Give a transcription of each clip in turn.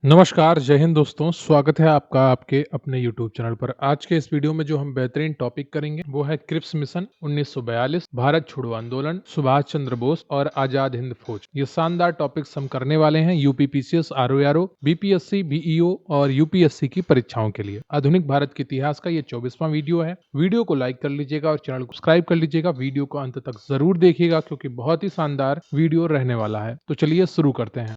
नमस्कार, जय हिंद दोस्तों। स्वागत है आपका आपके अपने यूट्यूब चैनल पर। आज के इस वीडियो में जो हम बेहतरीन टॉपिक करेंगे वो है क्रिप्स मिशन 1942, भारत छोड़ो आंदोलन, सुभाष चंद्र बोस और आजाद हिंद फौज। ये शानदार टॉपिक्स हम करने वाले हैं UP PCS, RORO, BPSC, BEO और यूपीएससी की परीक्षाओं के लिए। आधुनिक भारत के इतिहास का ये 24वां वीडियो है। वीडियो को लाइक कर लीजिएगा और चैनल को सब्सक्राइब कर लीजिएगा। वीडियो को अंत तक जरूर देखिएगा क्योंकि बहुत ही शानदार वीडियो रहने वाला है। तो चलिए शुरू करते हैं।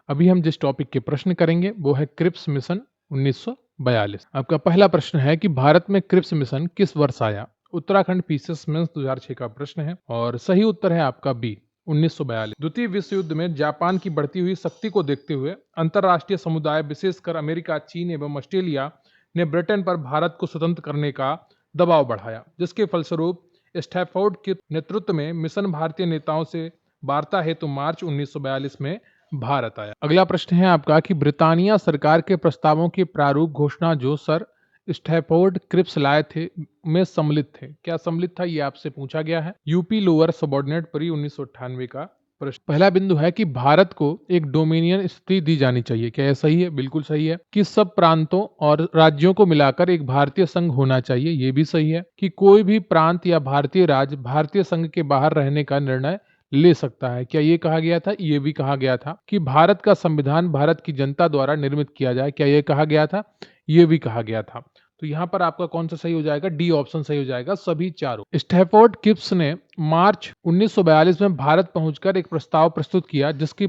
अभी हम जिस टॉपिक के प्रश्न करेंगे वो है क्रिप्स मिशन 1942। आपका पहला प्रश्न है कि भारत में क्रिप्स मिशन किस वर्ष आया। उत्तराखंड पीसीएस मेंस 2006 का प्रश्न है और सही उत्तर है आपका बी, 1942। द्वितीय विश्व युद्ध में जापान की बढ़ती हुई शक्ति को देखते हुए अंतर्राष्ट्रीय समुदाय, विशेषकर अमेरिका, चीन एवं ऑस्ट्रेलिया ने ब्रिटेन पर भारत को स्वतंत्र करने का दबाव बढ़ाया, जिसके फलस्वरूप स्टैफोर्ड के नेतृत्व में मिशन भारतीय नेताओं से वार्ता हेतु मार्च 1942 में भारत आया। अगला प्रश्न है आपका कि ब्रिटानिया सरकार के प्रस्तावों की प्रारूप घोषणा जो सर स्टैफोर्ड क्रिप्स लाए थे में सम्मिलित थे। क्या सम्मिलित था, ये आपसे पूछा गया है। यूपी लोअर सबऑर्डिनेट परी 1998 का प्रश्न। पहला बिंदु है कि भारत को एक डोमिनियन स्थिति दी जानी चाहिए। क्या यह सही है? बिल्कुल सही है। कि सब प्रांतों और राज्यों को मिलाकर एक भारतीय संघ होना चाहिए। ये भी सही है। कि कोई भी प्रांत या भारतीय राज्य भारतीय संघ के बाहर रहने का निर्णय ले सकता है। क्या ये कहा गया था? ये भी कहा गया था। कि भारत का संविधान भारत की जनता द्वारा निर्मित किया जाए। क्या ये कहा गया था? ये भी कहा गया था। तो यहाँ पर आपका कौन सा सही हो जाएगा? डी ऑप्शन सही हो जाएगा, सभी चारों। स्टैफोर्ड क्रिप्स ने मार्च 1942 में भारत पहुंचकर एक प्रस्ताव प्रस्तुत किया जिसकी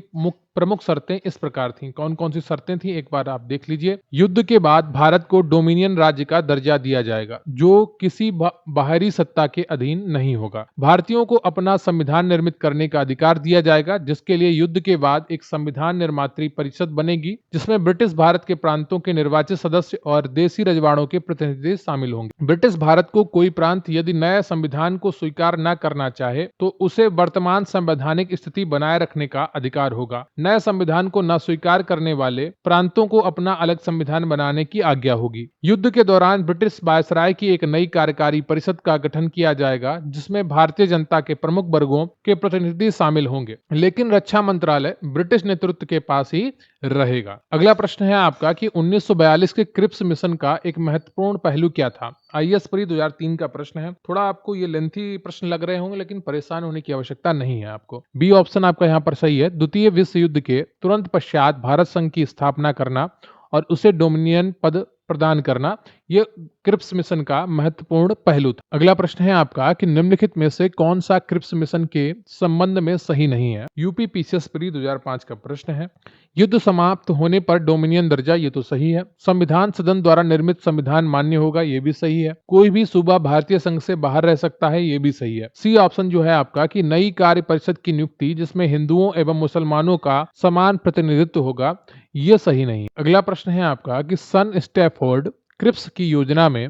प्रमुख शर्तें इस प्रकार थीं। कौन कौन सी शर्तें थीं एक बार आप देख लीजिए। युद्ध के बाद भारत को डोमिनियन राज्य का दर्जा दिया जाएगा जो किसी बाहरी सत्ता के अधीन नहीं होगा। भारतीयों को अपना संविधान निर्मित करने का अधिकार दिया जाएगा, जिसके लिए युद्ध के बाद एक संविधान निर्मात्री परिषद बनेगी जिसमें ब्रिटिश भारत के प्रांतों के निर्वाचित सदस्य और देशी रजवाड़ों के प्रतिनिधि शामिल होंगे। ब्रिटिश भारत को कोई प्रांत यदि नए संविधान को स्वीकार न करना चाहे तो उसे वर्तमान संवैधानिक स्थिति बनाए रखने का अधिकार होगा। नए संविधान को न स्वीकार करने वाले प्रांतों को अपना अलग संविधान बनाने की आज्ञा होगी। युद्ध के दौरान ब्रिटिश वायसराय की एक नई कार्यकारी परिषद का गठन किया जाएगा जिसमें भारतीय जनता के प्रमुख वर्गों के प्रतिनिधि शामिल होंगे, लेकिन रक्षा मंत्रालय ब्रिटिश नेतृत्व के पास ही रहेगा। अगला प्रश्न है आपका कि 1942 के क्रिप्स मिशन का एक महत्वपूर्ण पहलू क्या था। आईएएस परी 2003 का प्रश्न है। थोड़ा आपको ये लेंथी प्रश्न लग रहे होंगे लेकिन परेशान होने की आवश्यकता नहीं है आपको। बी ऑप्शन आपका यहाँ पर सही है। द्वितीय विश्व युद्ध के तुरंत पश्चात भारत संघ की स्थापना करना और उसे डोमिनियन पद प्रदान करना, यह क्रिप्स मिशन का महत्वपूर्ण पहलू था। अगला प्रश्न है आपका कि निम्नलिखित में से कौन सा क्रिप्स मिशन के संबंध में सही नहीं है। यूपी पीसीएस प्री 2005 का प्रश्न है। युद्ध समाप्त होने पर डोमिनियन दर्जा, ये तो सही है। संविधान सदन द्वारा निर्मित संविधान मान्य होगा, ये भी सही है। कोई भी सूबा भारतीय संघ से बाहर रह सकता है, ये भी सही है। सी ऑप्शन जो है आपका कि नई कार्य परिषद की नियुक्ति जिसमें हिंदुओं एवं मुसलमानों का समान प्रतिनिधित्व होगा, ये सही नहीं। अगला प्रश्न है आपका कि सन स्टैफोर्ड क्रिप्स की योजना में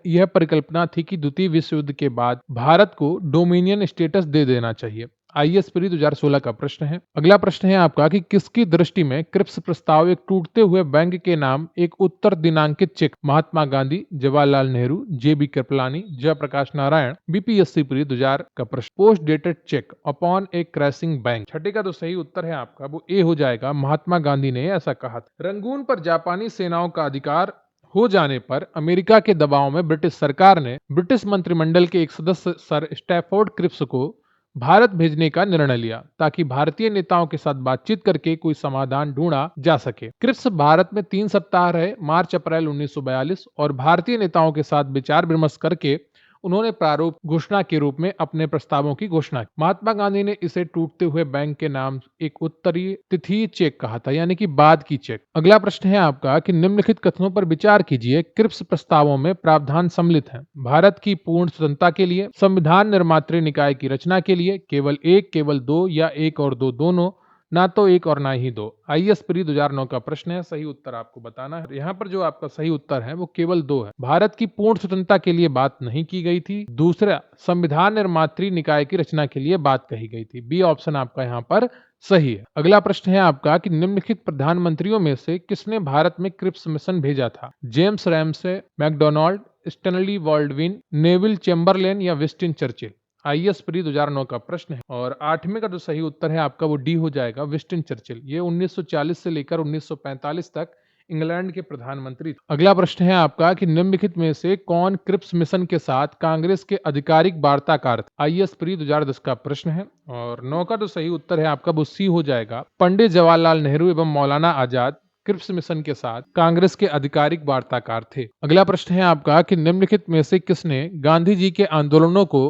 यह परिकल्पना थी कि द्वितीय विश्व युद्ध के बाद भारत को डोमिनियन स्टेटस दे देना चाहिए। आईएएस परी 2016 का प्रश्न है। अगला प्रश्न है आपका कि किसकी दृष्टि में क्रिप्स प्रस्ताव एक टूटते हुए बैंक के नाम एक उत्तर दिनांकित चेक महात्मा गांधी, जवाहरलाल नेहरू, जेबी कृपलानी, जयप्रकाश नारायण। बीपीएससी परी 2000 का प्रश्न। पोस्ट डेटेड चेक अपॉन ए क्रैशिंग बैंक। छठे का तो सही उत्तर है आपका, वो ए हो जाएगा। महात्मा गांधी ने ऐसा कहा था। रंगून पर जापानी सेनाओं का अधिकार हो जाने पर अमेरिका के दबाव में ब्रिटिश सरकार ने ब्रिटिश मंत्रिमंडल के एक सदस्य सर स्टैफोर्ड क्रिप्स को भारत भेजने का निर्णय लिया ताकि भारतीय नेताओं के साथ बातचीत करके कोई समाधान ढूंढा जा सके। क्रिप्स भारत में 3 सप्ताह रहे, मार्च अप्रैल 1942, और भारतीय नेताओं के साथ विचार विमर्श करके उन्होंने प्रारूप घोषणा के रूप में अपने प्रस्तावों की घोषणा की। महात्मा गांधी ने इसे टूटते हुए बैंक के नाम एक उत्तरी तिथि चेक कहा था, यानी कि बाद की चेक। अगला प्रश्न है आपका कि निम्नलिखित कथनों पर विचार कीजिए। क्रिप्स प्रस्तावों में प्रावधान सम्मिलित हैं। भारत की पूर्ण स्वतंत्रता के लिए, संविधान निर्मात्री निकाय की रचना के लिए, केवल एक, केवल दो, या एक और दो दोनों, ना तो एक और ना ही दो। आईएएस परी 2009 का प्रश्न है। सही उत्तर आपको बताना है। यहाँ पर जो आपका सही उत्तर है वो केवल दो है। भारत की पूर्ण स्वतंत्रता के लिए बात नहीं की गई थी। दूसरा, संविधान निर्मात्री निकाय की रचना के लिए बात कही गई थी। बी ऑप्शन आपका यहाँ पर सही है। अगला प्रश्न है आपका कि निम्नलिखित प्रधानमंत्रियों में से किसने भारत में क्रिप्स मिशन भेजा था। James Ramsay, MacDonald, Stanley Baldwin, Neville Chamberlain या विंस्टन चर्चिल। IAS प्री 2009 का प्रश्न है और 8वें का जो सही उत्तर है आपका वो डी हो जाएगा, विंस्टन चर्चिल। ये 1940 से लेकर 1945 तक इंग्लैंड के प्रधानमंत्री थे। अगला प्रश्न है आपका कि निम्नलिखित में से कौन क्रिप्स मिशन के साथ कांग्रेस के आधिकारिक वार्ताकार थे? IAS प्री 2010 का प्रश्न है और 9 का जो सही उत्तर है आपका वो सी हो जाएगा, पंडित जवाहरलाल नेहरू एवं मौलाना आजाद क्रिप्स मिशन के साथ कांग्रेस के आधिकारिक वार्ताकार थे। अगला प्रश्न है आपका कि निम्नलिखित में से किसने गांधी जी के आंदोलनों को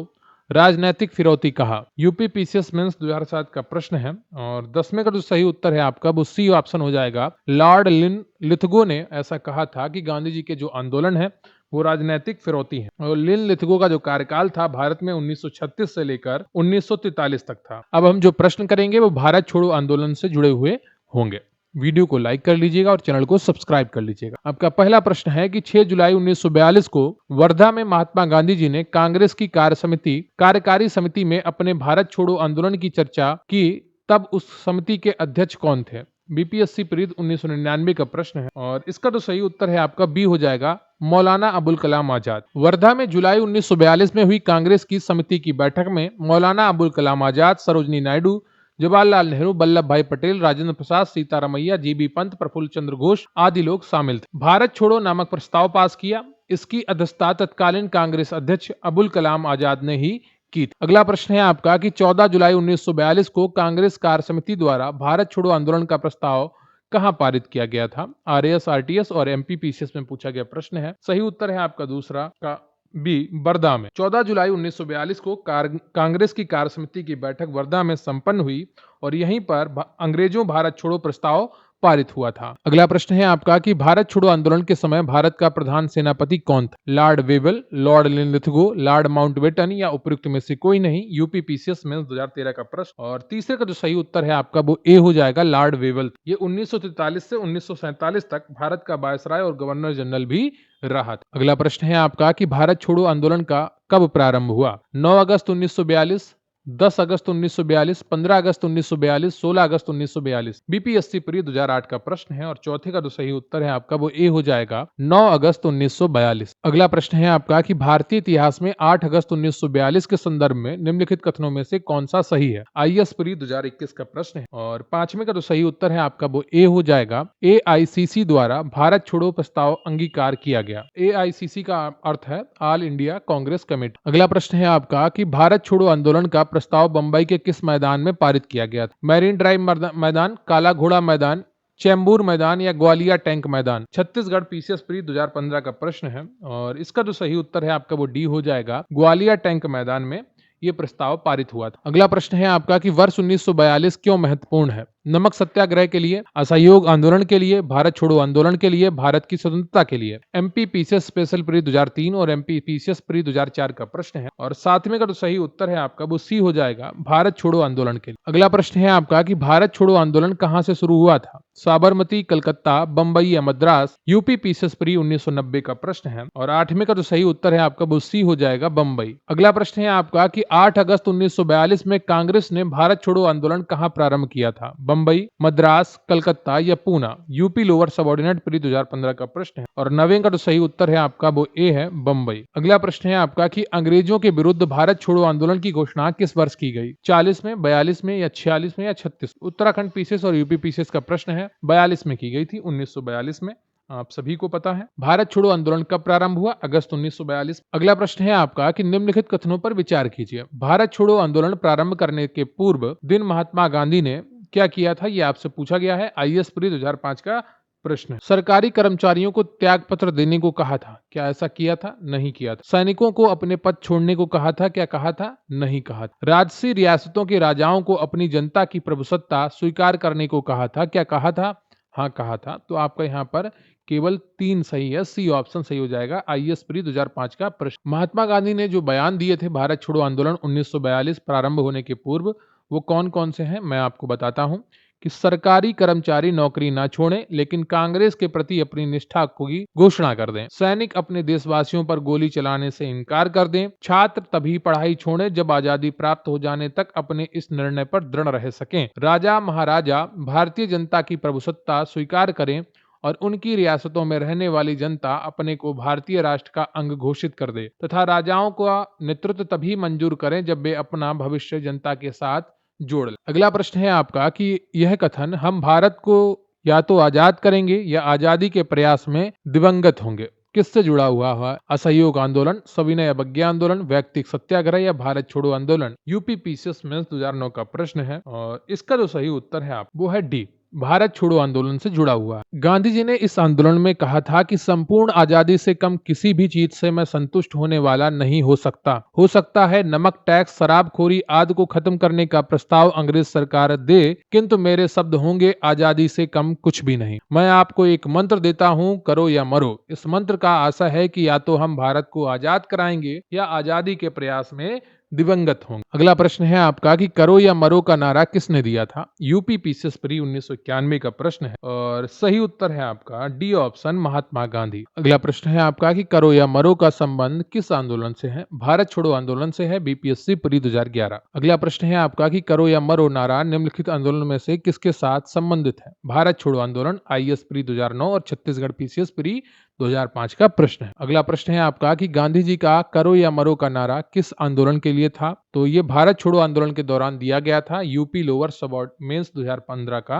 राजनैतिक फिरौती कहा? यूपी पीसीएस मेंस 2007 का प्रश्न है और 10वें का जो सही उत्तर है आपका वो सी ऑप्शन हो जाएगा, लॉर्ड लिथगो ने ऐसा कहा था कि गांधी जी के जो आंदोलन है वो राजनैतिक फिरौती है। और लिथगो का जो कार्यकाल था भारत में 1936 से लेकर 1943 तक था। अब हम जो प्रश्न करेंगे वो भारत छोड़ो आंदोलन से जुड़े हुए होंगे। वीडियो को लाइक कर लीजिएगा और चैनल को सब्सक्राइब कर लीजिएगा। आपका पहला प्रश्न है कि 6 जुलाई 1942 को वर्धा में महात्मा गांधी जी ने कांग्रेस की कार्यकारी समिति में अपने भारत छोड़ो आंदोलन की चर्चा की, तब उस समिति के अध्यक्ष कौन थे? बीपीएससी प्रीत 1999 का प्रश्न है और इसका तो सही उत्तर है आपका बी हो जाएगा, मौलाना अबुल कलाम आजाद। वर्धा में जुलाई 1942 में हुई कांग्रेस की समिति की बैठक में मौलाना अबुल कलाम आजाद, सरोजनी नायडू, जवाहरलाल नेहरू, वल्लभ भाई पटेल, राजेंद्र प्रसाद, सीतारामैया, जीबी पंत, प्रफुल्ल चंद्र घोष आदि लोग शामिल थे। भारत छोड़ो नामक प्रस्ताव पास किया। इसकी अध्यक्षता तत्कालीन कांग्रेस अध्यक्ष अबुल कलाम आजाद ने ही की थी। अगला प्रश्न है आपका कि 14 जुलाई 1942 को कांग्रेस कार्य समिति द्वारा भारत छोड़ो आंदोलन का प्रस्ताव कहां पारित किया गया था? आरएएस, आरटीएस और एमपीपीसीएस में पूछा गया प्रश्न है। सही उत्तर है आपका दूसरा का बी, वर्धा में। 14 जुलाई 1942 को कांग्रेस की कार्य समिति की बैठक वर्धा में संपन्न हुई और यहीं पर अंग्रेजों भारत छोड़ो प्रस्ताव पारित हुआ था। अगला प्रश्न है आपका कि भारत छोड़ो आंदोलन के समय भारत का प्रधान सेनापति कौन था? Lord Wavell, Lord Lithgow, Lord Mountbatten या उपयुक्त में से कोई नहीं? यूपी पीसीएस में 2013 का प्रश्न और तीसरे का जो सही उत्तर है आपका वो ए हो जाएगा, लॉर्ड वेवेल। ये 1943 से 1947 तक भारत का वायसराय और गवर्नर जनरल भी रहा था। अगला प्रश्न है आपका कि भारत छोड़ो आंदोलन का कब प्रारंभ हुआ? 9 अगस्त 1942, 10 अगस्त 1942, 15 अगस्त 1942, 16 अगस्त 1942। बीपीएससी प्री 2008 का प्रश्न है और चौथे का जो सही उत्तर है आपका वो ए हो जाएगा, 9 अगस्त 1942। अगला प्रश्न है आपका कि भारतीय इतिहास में 8 अगस्त 1942 के संदर्भ में निम्नलिखित कथनों में से कौन सा सही है? आईएएस प्री 2021 का प्रश्न है और पांचवें का जो सही उत्तर है आपका वो ए हो जाएगा, एआईसीसी द्वारा भारत छोड़ो प्रस्ताव अंगीकार किया गया। एआईसीसी का अर्थ है ऑल इंडिया कांग्रेस कमेटी। अगला प्रश्न है आपका कि भारत छोड़ो आंदोलन का प्रस्ताव बंबई के किस मैदान में पारित किया गया था? मैरीन ड्राइव मैदान, काला घोड़ा मैदान, चैम्बूर मैदान या ग्वालियर टैंक मैदान? छत्तीसगढ़ पीसीएस प्री 2015 का प्रश्न है और इसका जो सही उत्तर है आपका वो डी हो जाएगा, ग्वालियर टैंक मैदान में ये प्रस्ताव पारित हुआ था। अगला प्रश्न है आपका कि वर्ष 1942 क्यों महत्वपूर्ण है? नमक सत्याग्रह के लिए, असहयोग आंदोलन के लिए, भारत छोड़ो आंदोलन के लिए, भारत की स्वतंत्रता के लिए? एमपीपीसीएस स्पेशल प्री 2003 और एमपीपीसीएस प्री 2004 का प्रश्न है और सातवें का जो सही उत्तर है आपका वो सी हो जाएगा, भारत छोड़ो आंदोलन के लिए। अगला प्रश्न है आपका कि भारत छोड़ो आंदोलन कहां से शुरू हुआ था? साबरमती, कलकत्ता, बंबई या मद्रास? यूपीपीसीएस प्री 1990 का प्रश्न है और आठवें का जो सही उत्तर है आपका वो सी हो जाएगा, बंबई। अगला प्रश्न है आपका कि 8 अगस्त 1942 में कांग्रेस ने भारत छोड़ो आंदोलन कहां प्रारंभ किया था? बंबई, मद्रास, कलकत्ता या Poona? UP lower subordinate pre 2015 का प्रश्न है और 9वें का जो सही उत्तर है आपका वो ए है, बंबई। अगला प्रश्न है आपका कि अंग्रेजों के विरुद्ध भारत छोड़ो आंदोलन की घोषणा किस वर्ष की गई? 40 में, 42 में या 46 में या 36? उत्तराखंड पीसीएस और यूपी पीसीएस का प्रश्न है, 42 में की गई थी, 1942 में। आप सभी को पता है। भारत छोड़ो आंदोलन कब प्रारंभ हुआ? अगस्त 1942। अगला प्रश्न है आपका कि निम्नलिखित कथनों पर विचार कीजिए। भारत छोड़ो आंदोलन प्रारंभ करने के पूर्व दिन महात्मा गांधी ने क्या किया था? ये आपसे पूछा गया है। आईएएस प्री 2005 का प्रश्न है। सरकारी कर्मचारियों को त्याग पत्र देने को कहा था, क्या ऐसा किया था? नहीं किया था। सैनिकों को अपने पद छोड़ने को कहा था, क्या कहा था? नहीं कहा था। राजसी रियासतों के राजाओं को अपनी जनता की प्रभुसत्ता स्वीकार करने को कहा था, क्या कहा था? हाँ, कहा था। तो आपका यहाँ पर केवल 3 सही है, सी ऑप्शन सही हो जाएगा। आईएएस प्री 2005 का प्रश्न। महात्मा गांधी ने जो बयान दिए थे भारत छोड़ो आंदोलन 1942 प्रारंभ होने के पूर्व, वो कौन कौन से हैं मैं आपको बताता हूं कि सरकारी कर्मचारी नौकरी ना छोड़ें लेकिन कांग्रेस के प्रति अपनी निष्ठा की घोषणा कर दें। सैनिक अपने देशवासियों पर गोली चलाने से इनकार कर दें। छात्र तभी पढ़ाई छोड़ें जब आजादी प्राप्त हो जाने तक अपने इस निर्णय पर दृढ़ रह सकें। राजा महाराजा भारतीय जनता की प्रभुसत्ता स्वीकार करें और उनकी रियासतों में रहने वाली जनता अपने को भारतीय राष्ट्र का अंग घोषित कर दे तथा राजाओं का नेतृत्व तभी मंजूर करें जब वे अपना भविष्य जनता के साथ जोड़ लें। अगला प्रश्न है आपका कि यह कथन हम भारत को या तो आजाद करेंगे या आजादी के प्रयास में दिवंगत होंगे किससे जुड़ा हुआ है? असहयोग आंदोलन, सविनय अवज्ञा आंदोलन, वैयक्तिक सत्याग्रह या भारत छोड़ो आंदोलन? यूपी पीसीएस मेंस 2009 का प्रश्न है और इसका जो सही उत्तर है वो है डी, भारत छोड़ो आंदोलन से जुड़ा हुआ है। गांधी जी ने इस आंदोलन में कहा था कि संपूर्ण आजादी से कम किसी भी चीज से मैं संतुष्ट होने वाला नहीं हो सकता है नमक टैक्स, शराबखोरी आदि को खत्म करने का प्रस्ताव अंग्रेज सरकार दे, किंतु मेरे शब्द होंगे आजादी से कम कुछ भी नहीं। मैं आपको एक मंत्र देता हूं, करो या मरो। इस मंत्र का आशा है कि या तो हम भारत को आजाद कराएंगे या आजादी के प्रयास में दिवंगत होंगे। अगला प्रश्न है आपका कि करो या मरो का नारा किसने दिया था? यूपी पीसीएस प्री 1991 का प्रश्न है और सही उत्तर है आपका डी ऑप्शन, महात्मा गांधी। अगला प्रश्न है आपका कि करो या मरो का संबंध किस आंदोलन से है? भारत छोड़ो आंदोलन से है, बीपीएससी प्री 2011। अगला प्रश्न है आपका कि करो या मरो नारा निम्नलिखित आंदोलन में से किसके साथ संबंधित है? भारत छोड़ो आंदोलन, आईएएस प्री 2009 और छत्तीसगढ़ पीसीएस प्री 2005 का प्रश्न है। अगला प्रश्न है आपका कि गांधी जी का करो या मरो का नारा किस आंदोलन के लिए था? तो ये भारत छोड़ो आंदोलन के दौरान दिया गया था। यूपी लोअर सबऑर्डिनेट 2015 का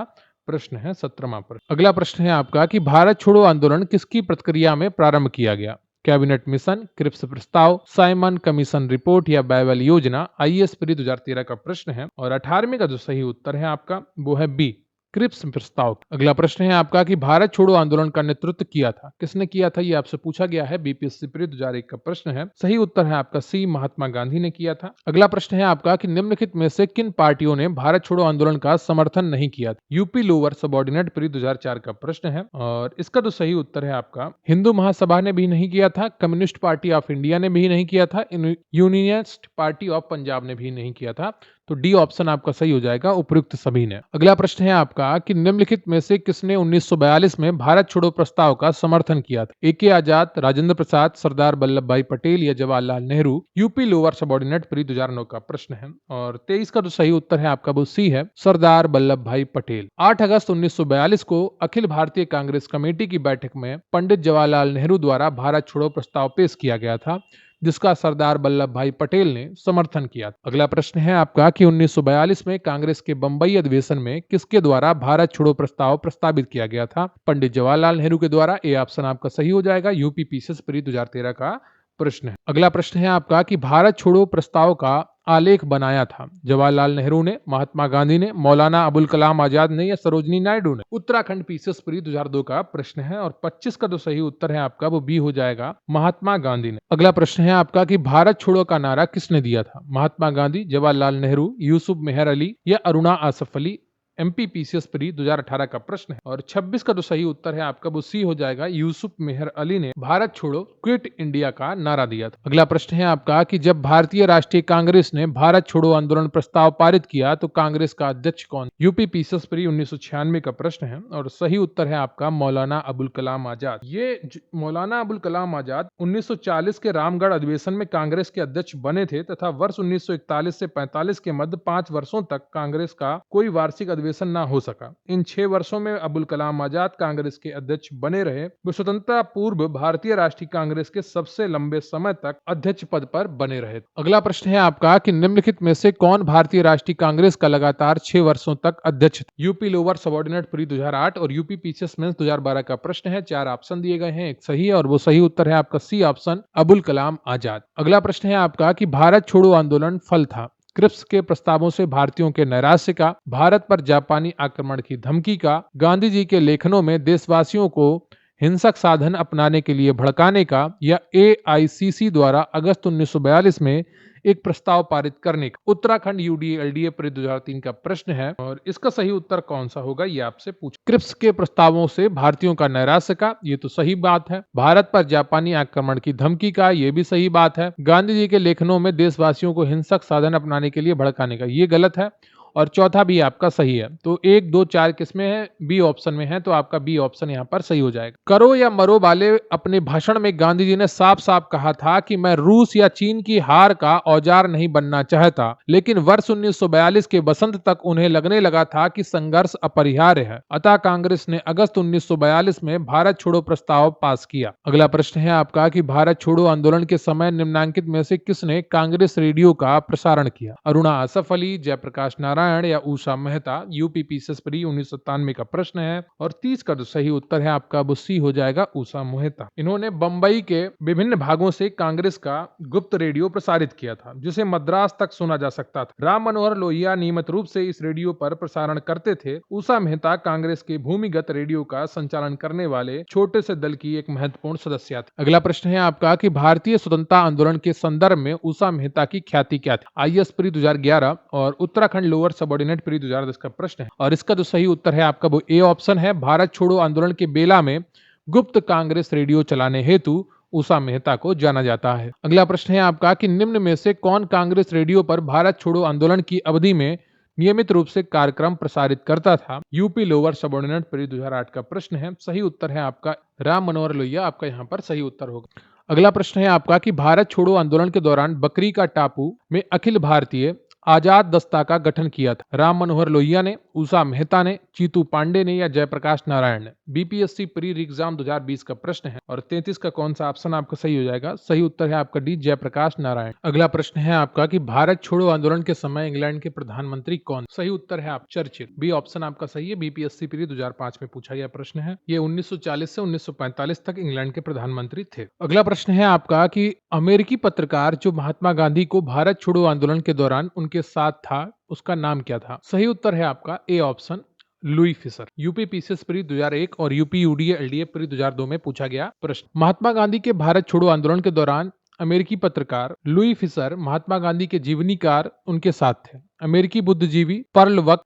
प्रश्न है, 17वां प्रश्न। अगला प्रश्न है आपका कि भारत छोड़ो आंदोलन किसकी प्रतिक्रिया में प्रारंभ किया गया? कैबिनेट मिशन, क्रिप्स प्रस्ताव, साइमन कमीशन रिपोर्ट या बाइबल योजना? आईएएस प्री 2013 का प्रश्न है और 18वें का जो सही उत्तर है आपका वो है बी, क्रिप्स प्रस्ताव। अगला प्रश्न है आपका कि भारत छोड़ो आंदोलन का नेतृत्व किया था, किसने किया था? ये आपसे पूछा गया है, बीपीएससी प्री 2001 का प्रश्न है। सही उत्तर है आपका सी, महात्मा गांधी ने किया था। अगला प्रश्न है आपका कि निम्नलिखित में से किन पार्टियों ने भारत छोड़ो आंदोलन का समर्थन नहीं किया? यूपी लोअर सबऑर्डिनेट प्री 2004 का प्रश्न है और इसका जो सही उत्तर है आपका हिंदू महासभा ने भी नहीं किया था, कम्युनिस्ट पार्टी ऑफ इंडिया ने भी नहीं किया था, यूनियनिस्ट पार्टी ऑफ पंजाब ने भी नहीं किया था। तो डी ऑप्शन आपका सही हो जाएगा, उपयुक्त सभी ने। अगला प्रश्न है आपका कि निम्नलिखित में से किसने 1942 में भारत छोड़ो प्रस्ताव का समर्थन किया था? ए के आजाद, राजेंद्र प्रसाद, सरदार वल्लभ भाई पटेल या Jawaharlal Nehru? UP lower subordinate pre 2009 का प्रश्न है और 23 का जो सही उत्तर है आपका वो सी है, सरदार वल्लभ भाई पटेल। 8 अगस्त 1942 को अखिल भारतीय कांग्रेस कमेटी की बैठक में पंडित जवाहरलाल नेहरू द्वारा भारत छोड़ो प्रस्ताव पेश किया गया था, जिसका सरदार वल्लभ भाई पटेल ने समर्थन किया। अगला प्रश्न है आपका कि 1942 में कांग्रेस के बंबई अधिवेशन में किसके द्वारा भारत छोड़ो प्रस्ताव प्रस्तावित किया गया था? पंडित जवाहरलाल नेहरू के द्वारा। ए ऑप्शन आपका सही हो जाएगा, यूपी पीसीएस प्री 2013 का प्रश्न है। अगला प्रश्न है आपका कि भारत छोड़ो प्रस्ताव का आलेख बनाया था? जवाहरलाल नेहरू ने, महात्मा गांधी ने, मौलाना अबुल कलाम आजाद ने या सरोजनी नायडू ने? उत्तराखंड पीसीएस प्री 2002 का प्रश्न है और 25 का जो सही उत्तर है आपका वो बी हो जाएगा, महात्मा गांधी ने। अगला प्रश्न है आपका कि भारत छोड़ो का नारा किसने दिया था? महात्मा गांधी, जवाहरलाल नेहरू, यूसुफ मेहर अली या Aruna Asaf Ali? MP PCS pre 2018 का प्रश्न है और 26 का जो सही उत्तर है आपका वो सी हो जाएगा, यूसुफ मेहर अली ने भारत छोड़ो क्विट इंडिया का नारा दिया था। अगला प्रश्न है आपका कि जब भारतीय राष्ट्रीय कांग्रेस ने भारत छोड़ो आंदोलन प्रस्ताव पारित किया तो कांग्रेस का अध्यक्ष कौन? यूपी पीसीएस प्री 1996 का प्रश्न है और सही उत्तर है आपका मौलाना अबुल कलाम आजाद। ये मौलाना अबुल कलाम आजाद 1940 के रामगढ़ अधिवेशन में कांग्रेस के अध्यक्ष बने थे तथा वर्ष 1941 से 45 के मध्य 5 वर्षों तक कांग्रेस का कोई वार्षिक अधिवेशन ना हो सका। इन 6 वर्षों में अबुल कलाम आजाद कांग्रेस के अध्यक्ष बने रहे। वो स्वतंत्रता पूर्व भारतीय राष्ट्रीय कांग्रेस के सबसे लंबे समय तक अध्यक्ष पद पर बने रहे। अगला प्रश्न है आपका कि निम्नलिखित में से कौन भारतीय राष्ट्रीय कांग्रेस का लगातार 6 वर्षों तक अध्यक्ष? यूपी लोअर सबऑर्डिनेट प्री 2008 और यूपी पीसीएस मेंस 2012 का प्रश्न है। 4 ऑप्शन दिए गए हैं, एक सही है और वो सही उत्तर है आपका सी ऑप्शन, अबुल कलाम आजाद। अगला प्रश्न है आपका कि भारत छोड़ो आंदोलन फल था? क्रिप्स के प्रस्तावों से भारतीयों के नैराश्य का, भारत पर जापानी आक्रमण की धमकी का, गांधी जी के लेखनों में देशवासियों को हिंसक साधन अपनाने के लिए भड़काने का या एआईसीसी द्वारा अगस्त 1942 में एक प्रस्ताव पारित करने का? उत्तराखंड यूडीए एलडीए प्री 2003 का प्रश्न है और इसका सही उत्तर कौन सा होगा ये आपसे पूछ। क्रिप्स के प्रस्तावों से भारतीयों का नैराश्य का, ये तो सही बात है। भारत पर जापानी आक्रमण की धमकी का, ये भी सही बात है। गांधी जी के लेखनों में देशवासियों को हिंसक साधन अपनाने के लिए भड़काने का, ये गलत है। और चौथा भी आपका सही है। तो 1, 2, 4 किसमें है? बी ऑप्शन में है, तो आपका बी ऑप्शन यहाँ पर सही हो जाएगा। करो या मरो वाले अपने भाषण में गांधी जी ने साफ साफ कहा था कि मैं रूस या चीन की हार का औजार नहीं बनना चाहता, लेकिन वर्ष 1942 के बसंत तक उन्हें लगने लगा था कि संघर्ष अपरिहार्य है। अतः कांग्रेस ने अगस्त 1942 में भारत छोड़ो प्रस्ताव पास किया। अगला प्रश्न है आपका कि भारत छोड़ो आंदोलन के समय निम्नलिखित में से किसने कांग्रेस रेडियो का प्रसारण किया? अरुणा आसफ अली, जयप्रकाश नारायण या Usha Mehta? UP pieces pre 1997 का प्रश्न है और 30 का जो सही उत्तर है आपका वो सी हो जाएगा, उषा मेहता। इन्होंने बंबई के विभिन्न भागों से कांग्रेस का गुप्त रेडियो प्रसारित किया था, जिसे मद्रास तक सुना जा सकता था। राम मनोहर लोहिया नियमित रूप से इस रेडियो पर प्रसारण करते थे। उषा मेहता कांग्रेस के भूमिगत रेडियो का संचालन करने वाले छोटे से दल की एक महत्वपूर्ण सदस्य थी। अगला प्रश्न है आपका कि भारतीय स्वतंत्रता आंदोलन के संदर्भ में उषा मेहता की ख्याति क्या थी? आईएएस प्री 2011 और उत्तराखंड लोअर सबऑर्डिनेट प्री 2010 का प्रश्न है और इसका जो सही उत्तर है आपका वो ए ऑप्शन है। भारत छोड़ो आंदोलन के बेला में गुप्त कांग्रेस रेडियो चलाने हेतु उषा मेहता को जाना जाता है। अगला प्रश्न है आपका कि निम्न में से कौन कांग्रेस रेडियो पर भारत छोड़ो आंदोलन की अवधि में नियमित रूप से कार्यक्रम प्रसारित करता था? यूपी लोअर सबऑर्डिनेट प्री 2008 का प्रश्न है। सही उत्तर है आपका राम मनोहर लोहिया, आपका यहाँ पर सही उत्तर होगा। अगला प्रश्न है आपका कि भारत छोड़ो आंदोलन के दौरान बकरी का टापू में अखिल भारतीय आजाद दस्ता का गठन किया था? राम मनोहर लोहिया ने, उषा मेहता ने, चीतू पांडे ने या जयप्रकाश नारायण ने? बीपीएससी प्री एग्जाम 2020 का प्रश्न है और 33 का कौन सा ऑप्शन आपका सही हो जाएगा? सही उत्तर है आपका डी, जयप्रकाश नारायण। अगला प्रश्न है आपका कि भारत छोड़ो आंदोलन के समय इंग्लैंड के प्रधानमंत्री कौन? सही उत्तर है आप चर्चिल। बी ऑप्शन आपका सही है। बीपीएससी प्री 2005 में पूछा गया प्रश्न है। ये 1940 से 1945 तक इंग्लैंड के प्रधानमंत्री थे। अगला प्रश्न है आपका कि अमेरिकी पत्रकार जो महात्मा गांधी को भारत छोड़ो आंदोलन के दौरान उनके साथ था, उसका नाम क्या था? सही उत्तर है आपका A option, Louis Fischer. UP PCS pre 2001 और यूपी यूडीए एलडीए प्री 2002 में पूछा गया प्रश्न। महात्मा गांधी के भारत छोड़ो आंदोलन के दौरान अमेरिकी पत्रकार लुई फिशर महात्मा गांधी के जीवनीकार उनके साथ थे। अमेरिकी बुद्धिजीवी पर्ल वक,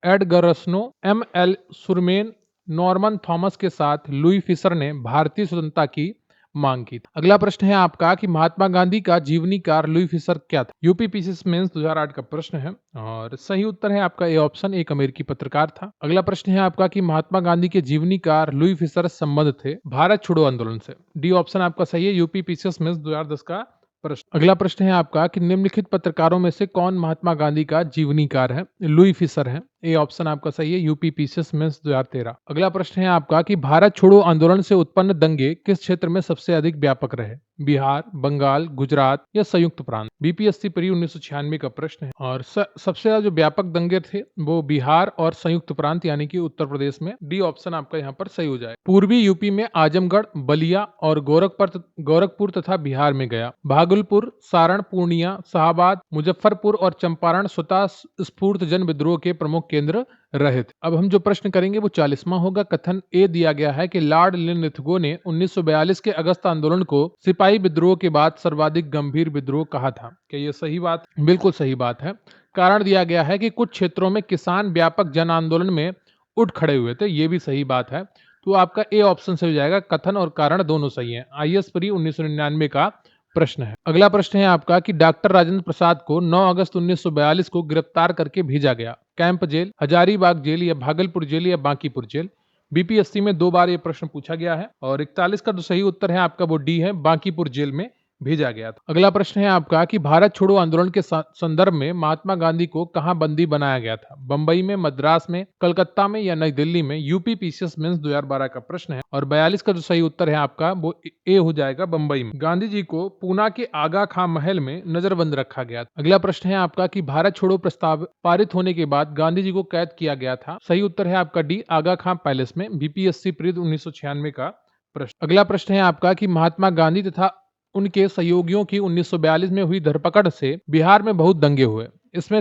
एडगरसनो, एम.एल. सुरमेन, नॉर्मन थॉमस के साथ लुई फिशर ने भारतीय स्वतंत्रता की मांग की। अगला प्रश्न है आपका कि महात्मा गांधी का जीवनीकार लुई फिशर क्या था? यूपी पीसीएस मेंस 2008 का प्रश्न है और सही उत्तर है आपका ए ऑप्शन, एक अमेरिकी पत्रकार था। अगला प्रश्न है आपका कि महात्मा गांधी के जीवनीकार लुई फिशर संबंध थे भारत छोड़ो आंदोलन से? डी ऑप्शन आपका सही है। यूपी पीसीएस मेंस 2010 का प्रश्न। अगला प्रश्न है आपका कि निम्नलिखित पत्रकारों में से कौन महात्मा गांधी का जीवनीकार है? लुई फिशर है। ए ऑप्शन आपका सही है। UP PCS mains 2013। अगला प्रश्न है आपका कि भारत छोड़ो आंदोलन से उत्पन्न दंगे किस क्षेत्र में सबसे अधिक व्यापक रहे? बिहार, बंगाल, गुजरात या संयुक्त प्रांत? बीपीएससी प्री 1996 का प्रश्न है और सबसे ज्यादा जो व्यापक दंगे थे वो बिहार और संयुक्त प्रांत यानी कि उत्तर प्रदेश में। डी ऑप्शन आपका यहाँ पर सही हो जाए। पूर्वी यूपी में आजमगढ़, बलिया और गोरखपुर तथा बिहार में गया, भागलपुर, सारण, पूर्णिया, शाहबाद, मुजफ्फरपुर और चंपारण स्वतः स्फूर्त जन विद्रोह के प्रमुख केंद्र रहे थे। अब हम जो प्रश्न करेंगे वो 40वां होगा। कथन ए दिया गया है कि लॉर्ड लिनलिथगो ने 1942 के अगस्त आंदोलन को सिपाही विद्रोह के बाद सर्वाधिक गंभीर विद्रोह कहा था। क्या ये सही बात? बिल्कुल सही बात है। कारण दिया गया है कि कुछ क्षेत्रों में किसान व्यापक जन आंदोलन में उठ खड़े हुए थे। ये भी सही बात है। तो आपका ए ऑप्शन से हो जाएगा। कथन और कारण दोनों सही है। आईएएस प्री 1999 का प्रश्न है। अगला प्रश्न है आपका कि डॉक्टर राजेंद्र प्रसाद को 9 अगस्त 1942 को गिरफ्तार करके भेजा गया। कैंप जेल, हजारीबाग जेल या भागलपुर जेल या बांकीपुर जेल? बीपीएससी में 2 बार ये प्रश्न पूछा गया है और 41 का जो सही उत्तर है आपका वो डी है, बांकीपुर जेल में भेजा गया था। अगला प्रश्न है आपका कि भारत छोड़ो आंदोलन के संदर्भ में महात्मा गांधी को कहां बंदी बनाया गया था? बंबई में, मद्रास में, कलकत्ता में या नई दिल्ली में? यूपी पीसीएस मेंस 2012 का प्रश्न है और 42 का जो सही उत्तर है आपका वो ए हो जाएगा, बंबई में। गांधी जी को पूना के आगा खां महल में नजरबंद रखा गया। अगला प्रश्न है आपका कि भारत छोड़ो प्रस्ताव पारित होने के बाद गांधी जी को कैद किया गया था? सही उत्तर है आपका डी, आगा खां पैलेस में। बीपीएससी प्री 1996 का प्रश्न। अगला प्रश्न है आपका कि महात्मा गांधी तथा उनके सहयोगियों की 1942 में हुई धरपकड़ से बिहार में बहुत दंगे हुए। इसमें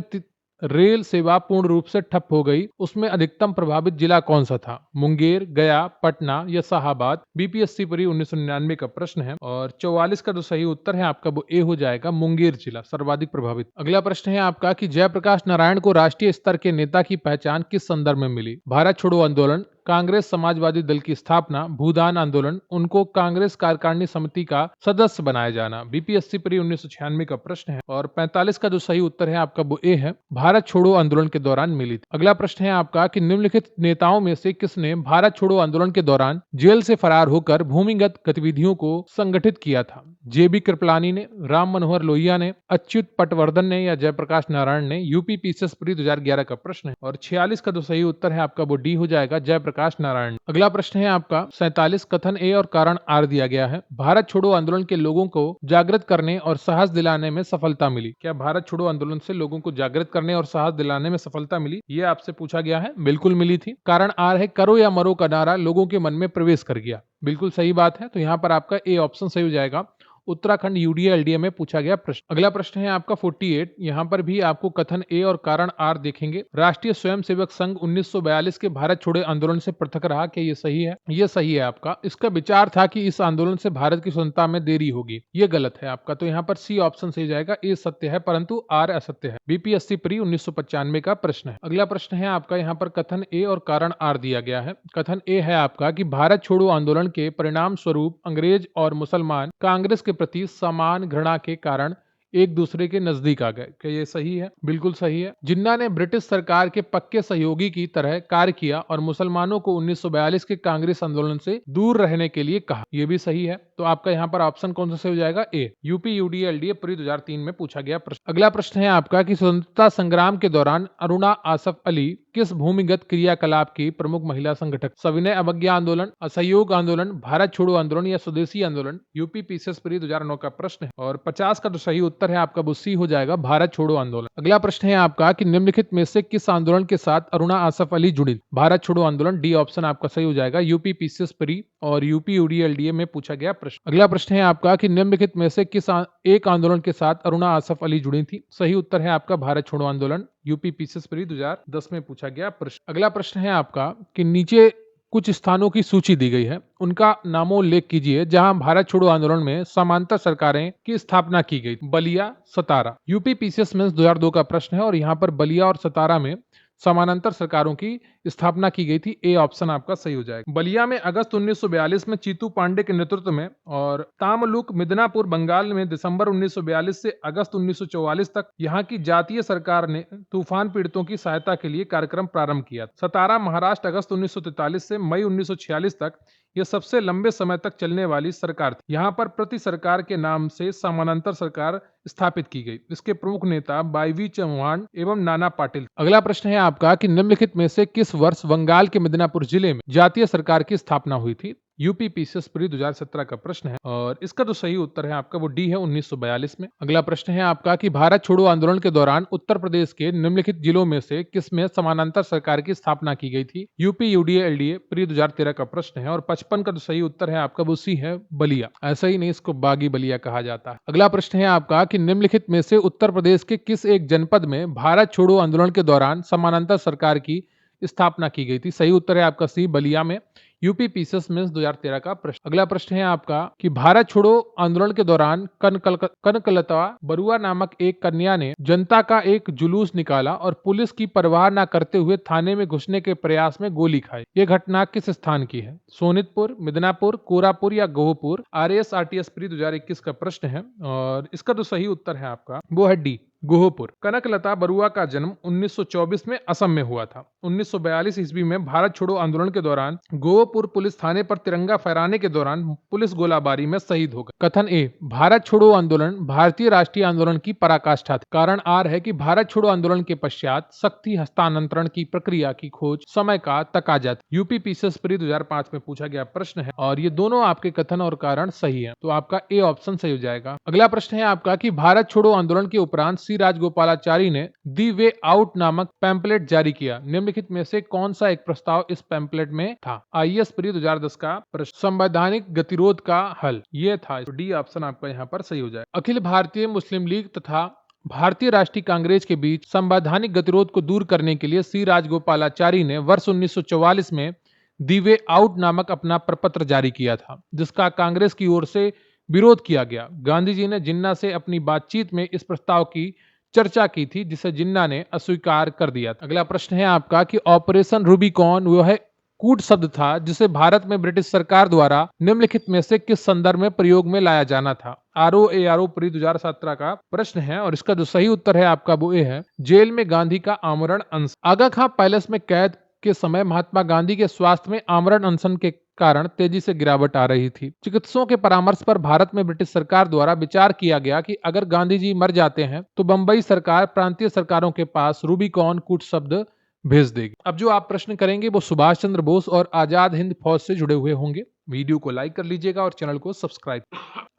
रेल सेवा पूर्ण रूप से ठप हो गई। उसमें अधिकतम प्रभावित जिला कौन सा था? मुंगेर, गया, पटना या शाहबाद? बीपीएससी प्री 1999 का प्रश्न है और 44 का जो सही उत्तर है आपका वो ए हो जाएगा, मुंगेर जिला सर्वाधिक प्रभावित। अगला प्रश्न है आपका कि जयप्रकाश नारायण को राष्ट्रीय स्तर के नेता की पहचान किस संदर्भ में मिली? भारत छोड़ो आंदोलन कांग्रेस समाजवादी दल की स्थापना, भूदान आंदोलन, उनको कांग्रेस कार्यकारिणी समिति का सदस्य बनाया जाना। बीपीएससी प्री 1996 का प्रश्न है और 45 का जो सही उत्तर है आपका वो ए है, भारत छोड़ो आंदोलन के दौरान मिली थी। अगला प्रश्न है आपका कि निम्नलिखित नेताओं में से किसने भारत छोड़ो आंदोलन के दौरान जेल से फरार होकर भूमिगत गतिविधियों को संगठित किया था? जेबी कृपलानी ने, राम मनोहर लोहिया ने, अच्युत पटवर्धन ने या जयप्रकाश नारायण ने? यूपी पीसीएस प्री 2011 का प्रश्न है और 46 का जो सही उत्तर है आपका वो डी हो जाएगा, जयप्रकाश नारायण। अगला प्रश्न है आपका 47, कथन ए और कारण आर दिया गया है। भारत छोड़ो आंदोलन के लोगों को जागृत करने और साहस दिलाने में सफलता मिली। क्या भारत छोड़ो आंदोलन से लोगों को जागृत करने और साहस दिलाने में सफलता मिली? ये आपसे पूछा गया है। बिल्कुल मिली थी। कारण आर है, करो या मरो का नारा लोगों के मन में प्रवेश कर गया। बिल्कुल सही बात है। तो यहाँ पर आपका ए ऑप्शन सही हो जाएगा। उत्तराखंड यूडीए एलडीए में पूछा गया प्रश्न। अगला प्रश्न है आपका 48। यहाँ पर भी आपको कथन ए और कारण आर देखेंगे। राष्ट्रीय स्वयंसेवक संघ 1942 के भारत छोड़ो आंदोलन से पृथक रहा। क्या ये सही है? ये सही है आपका। इसका विचार था कि इस आंदोलन से भारत की स्वतंत्रता में देरी होगी। ये गलत है आपका। तो यहाँ पर सी ऑप्शन सही जाएगा। ए सत्य है परंतु आर असत्य है। बीपीएससी प्री 1995 का प्रश्न है। अगला प्रश्न है आपका यहाँ पर कथन ए और कारण आर दिया गया है। कथन ए है आपका कि भारत छोड़ो आंदोलन के परिणाम स्वरूप अंग्रेज और मुसलमान कांग्रेस के प्रति समान घृणा के कारण एक दूसरे के नजदीक आ गए। क्या ये सही है? बिल्कुल सही है। जिन्ना ने ब्रिटिश सरकार के पक्के सहयोगी की तरह कार्य किया और मुसलमानों को 1942 के कांग्रेस आंदोलन से दूर रहने के लिए कहा। यह भी सही है। तो आपका यहाँ पर ऑप्शन कौन सा सही हो जाएगा? ए। यूपी यूडीए एलडीए प्री 2003 में पूछा गया प्रश्न। अगला प्रश्न है आपका कि स्वतंत्रता संग्राम के दौरान अरुणा आसफ अली किस भूमिगत क्रियाकलाप की प्रमुख महिला संगठक? सविनय अवज्ञा आंदोलन, असहयोग आंदोलन, भारत छोड़ो आंदोलन या स्वदेशी आंदोलन? यूपी पीसीएस प्री 2009 का प्रश्न है और 50 का जो सही उत्तर है आपका वो सी हो जाएगा, भारत छोड़ो आंदोलन। अगला प्रश्न है आपका कि निम्नलिखित में से किस आंदोलन के साथ अरुणा आसफ अली जुड़ी? भारत छोड़ो आंदोलन। डी ऑप्शन आपका सही हो जाएगा। यूपी पीसीएस प्री और यूपी यूडीए एलडीए में पूछा गया प्रश्न। अगला प्रश्न है आपका कि निम्नलिखित में से किस एक आंदोलन के साथ अरुणा आसफ अली जुड़ी थी? सही उत्तर है आपका भारत छोड़ो आंदोलन। यूपी पीसीएस प्री 2010 में पूछा गया प्रश्न। अगला प्रश्न है आपका कि नीचे कुछ स्थानों की सूची दी गई है, उनका नामोल्लेख कीजिए जहां भारत छोड़ो आंदोलन में समांतर सरकारें की स्थापना की गई। बलिया, सतारा। यूपी पीसीएस मेंस 2002 का प्रश्न है और यहाँ पर बलिया और सतारा में समानांतर सरकारों की स्थापना की गई थी। ए ऑप्शन आपका सही हो जाएगा। बलिया में अगस्त 1942 में चीतू पांडे के नेतृत्व में और तामलुक मिदनापुर बंगाल में दिसंबर 1942 से अगस्त 1944 तक यहाँ की जातीय सरकार ने तूफान पीड़ितों की सहायता के लिए कार्यक्रम प्रारंभ किया। सतारा महाराष्ट्र अगस्त 1943 से मई 1946 तक यह सबसे लंबे समय तक चलने वाली सरकार थी। यहाँ पर प्रति सरकार के नाम से समानांतर सरकार स्थापित की गई। इसके प्रमुख नेता वाईवी चौहान एवं नाना पाटिल। अगला प्रश्न है आपका कि निम्नलिखित में से किस वर्ष बंगाल के मिदनापुर जिले में जातीय सरकार की स्थापना हुई थी? यूपी पीसीएस प्री 2017 का प्रश्न है और इसका जो सही उत्तर है आपका वो डी है, 1942 में। अगला प्रश्न है आपका कि भारत छोड़ो आंदोलन के दौरान उत्तर प्रदेश के निम्नलिखित जिलों में से किसमें समानांतर सरकार की स्थापना की गई थी? यूपी यूडीए एलडीए प्री 2013 का प्रश्न है और 55 का जो सही उत्तर है आपका वो सी है, बलिया। ऐसा ही नहीं, इसको बागी बलिया कहा जाता है। अगला प्रश्न है आपका कि निम्नलिखित में से उत्तर प्रदेश के किस एक जनपद में भारत छोड़ो आंदोलन के दौरान समानांतर सरकार की स्थापना की गई थी? सही उत्तर है आपका सी, बलिया में। यूपी पीसीएस मेंस 2013 का प्रश्न। अगला प्रश्न है आपका कि भारत छोड़ो आंदोलन के दौरान कनकलता बरुआ नामक एक कन्या ने जनता का एक जुलूस निकाला और पुलिस की परवाह न करते हुए थाने में घुसने के प्रयास में गोली खाई। ये घटना किस स्थान की है? सोनितपुर, मिदनापुर, कोरापुर या गोहपुर? आरएसआरटीएस प्री 2021 का प्रश्न है और इसका जो सही उत्तर है आपका वो है डी, गोहपुर। कनकलता बरुआ का जन्म 1924 में असम में हुआ था। 1942 ईस्वी में भारत छोड़ो आंदोलन के दौरान गोहपुर पुलिस थाने पर तिरंगा फहराने के दौरान पुलिस गोलाबारी में शहीद हो गए। कथन ए, भारत छोड़ो आंदोलन भारतीय राष्ट्रीय आंदोलन की पराकाष्ठा थी। कारण आर है कि भारत छोड़ो आंदोलन के पश्चात शक्ति हस्तांतरण की प्रक्रिया की खोज समय का तकाजा था। यूपी पीसीएस प्री 2005 में पूछा गया प्रश्न है और ये दोनों आपके कथन और कारण सही है। तो आपका ए ऑप्शन सही हो जाएगा। अगला प्रश्न है आपका कि भारत छोड़ो आंदोलन के उपरांत राजगोपालाचारी ने दी वे आउट नामक पैम्पलेट जारी किया। निम्नलिखित में से कौन सा एक प्रस्ताव इस पैम्पलेट में था? आईएएस प्री 2010 का प्रश्न। संवैधानिक गतिरोध का हल, ये था। तो डी ऑप्शन आपका यहाँ पर सही हो जाए। अखिल भारतीय मुस्लिम लीग तथा भारतीय राष्ट्रीय कांग्रेस के बीच संवैधानिक गतिरोध को दूर करने के लिए सी राजगोपालाचारी ने वर्ष 1944 में दी वे आउट नामक अपना प्रपत्र जारी किया था, जिसका कांग्रेस की ओर से विरोध किया गया। गांधी जी ने जिन्ना से अपनी बातचीत में इस प्रस्ताव की चर्चा की थी, जिसे जिन्ना ने अस्वीकार कर दिया था। अगला प्रश्न है आपका कि ऑपरेशन रूबिकॉन वो है कूट शब्द था जिसे भारत में ब्रिटिश सरकार द्वारा निम्नलिखित में से किस संदर्भ में प्रयोग में लाया जाना था? ROARO प्री 2017 का प्रश्न है और इसका जो सही उत्तर है आपका वो ए है, जेल में गांधी का आमरण अनशन। आगा खां पैलेस में कैद के समय महात्मा गांधी के स्वास्थ्य में आमरण अनशन के कारण तेजी से गिरावट आ रही थी। चिकित्सकों के परामर्श पर भारत में ब्रिटिश सरकार द्वारा विचार किया गया कि अगर गांधी जी मर जाते हैं तो बंबई सरकार प्रांतीय सरकारों के पास रूबिकॉन कूट शब्द भेज देगी। अब जो आप प्रश्न करेंगे वो सुभाष चंद्र बोस और आजाद हिंद फौज से जुड़े हुए होंगे। वीडियो को लाइक कर लीजिएगा और चैनल को सब्सक्राइब।